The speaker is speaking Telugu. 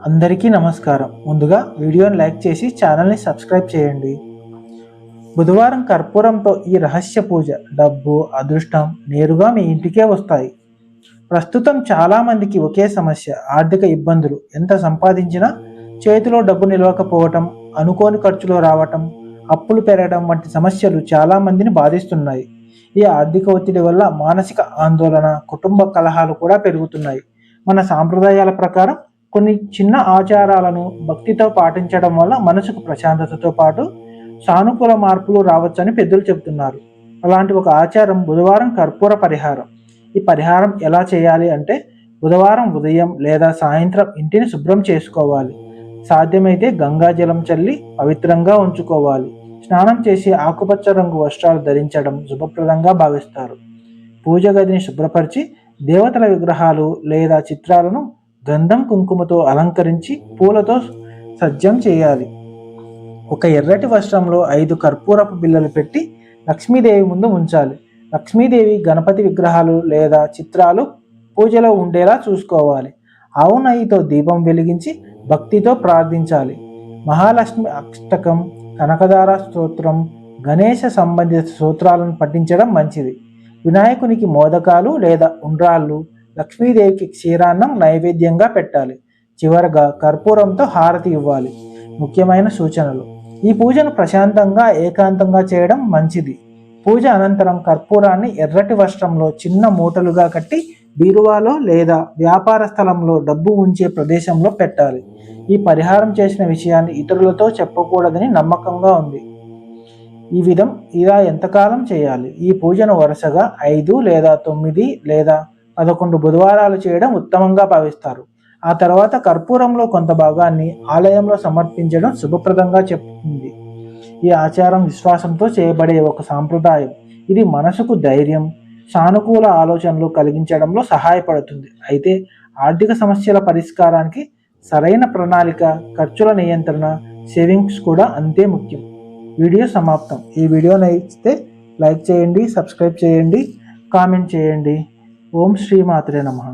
అందరికీ నమస్కారం. ముందుగా వీడియోని లైక్ చేసి ఛానల్ని సబ్స్క్రైబ్ చేయండి. బుధవారం కర్పూరంతో ఈ రహస్య పూజ డబ్బు, అదృష్టం నేరుగా మీ ఇంటికే వస్తాయి. ప్రస్తుతం చాలామందికి ఒకే సమస్య, ఆర్థిక ఇబ్బందులు. ఎంత సంపాదించినా చేతిలో డబ్బు నిలవకపోవటం, అనుకోని ఖర్చులు రావటం, అప్పులు పెరగడం వంటి సమస్యలు చాలామందిని బాధిస్తున్నాయి. ఈ ఆర్థిక ఒత్తిడి వల్ల మానసిక ఆందోళన, కుటుంబ కలహాలు కూడా పెరుగుతున్నాయి. మన సాంప్రదాయాల ప్రకారం కొన్ని చిన్న ఆచారాలను భక్తితో పాటించడం వల్ల మనసుకు ప్రశాంతతతో పాటు సానుకూల మార్పులు రావచ్చని పెద్దలు చెబుతున్నారు. అలాంటి ఒక ఆచారం బుధవారం కర్పూర పరిహారం. ఈ పరిహారం ఎలా చేయాలి అంటే, బుధవారం ఉదయం లేదా సాయంత్రం ఇంటిని శుభ్రం చేసుకోవాలి. సాధ్యమైతే గంగాజలం చల్లి పవిత్రంగా ఉంచుకోవాలి. స్నానం చేసి ఆకుపచ్చ రంగు వస్త్రాలు ధరించడం శుభప్రదంగా భావిస్తారు. పూజ గదిని శుభ్రపరిచి దేవతల విగ్రహాలు లేదా చిత్రాలను గంధం కుంకుమతో అలంకరించి పూలతో సజ్జం చేయాలి. ఒక ఎర్రటి వస్త్రంలో 5 కర్పూరపు బిళ్ళలు పెట్టి లక్ష్మీదేవి ముందు ఉంచాలి. లక్ష్మీదేవి, గణపతి విగ్రహాలు లేదా చిత్రాలు పూజలో ఉండేలా చూసుకోవాలి. ఆవు నెయ్యితో దీపం వెలిగించి భక్తితో ప్రార్థించాలి. మహాలక్ష్మి అష్టకం, కనకదార స్తోత్రం, గణేష సంబంధిత స్తోత్రాలను పఠించడం మంచిది. వినాయకునికి మోదకాలు లేదా ఉండ్రాళ్ళు, లక్ష్మీదేవికి క్షీరాన్నం నైవేద్యంగా పెట్టాలి. చివరగా కర్పూరంతో హారతి ఇవ్వాలి. ముఖ్యమైన సూచనలు: ఈ పూజను ప్రశాంతంగా, ఏకాంతంగా చేయడం మంచిది. పూజ అనంతరం కర్పూరాన్ని ఎర్రటి వస్త్రంలో చిన్న మూటలుగా కట్టి బీరువాలో లేదా వ్యాపార స్థలంలో డబ్బు ఉంచే ప్రదేశంలో పెట్టాలి. ఈ పరిహారం చేసిన విషయాన్ని ఇతరులతో చెప్పకూడదని నమ్మకంగా ఉంది. ఇలా ఎంతకాలం చేయాలి? ఈ పూజను వరుసగా 5 లేదా 9 లేదా 11 బుధవారాలు చేయడం ఉత్తమంగా భావిస్తారు. ఆ తర్వాత కర్పూరంలో కొంత భాగాన్ని ఆలయంలో సమర్పించడం శుభప్రదంగా చెప్తుంది. ఈ ఆచారం విశ్వాసంతో చేయబడే ఒక సాంప్రదాయం. ఇది మనసుకు ధైర్యం, సానుకూల ఆలోచనలు కలిగించడంలో సహాయపడుతుంది. అయితే ఆర్థిక సమస్యల పరిష్కారానికి సరైన ప్రణాళిక, ఖర్చుల నియంత్రణ, సేవింగ్స్ కూడా అంతే ముఖ్యం. వీడియో సమాప్తం. ఈ వీడియో నచ్చితే లైక్ చేయండి, సబ్స్క్రైబ్ చేయండి, కామెంట్ చేయండి. ఓం శ్రీ మాత్రే నమః.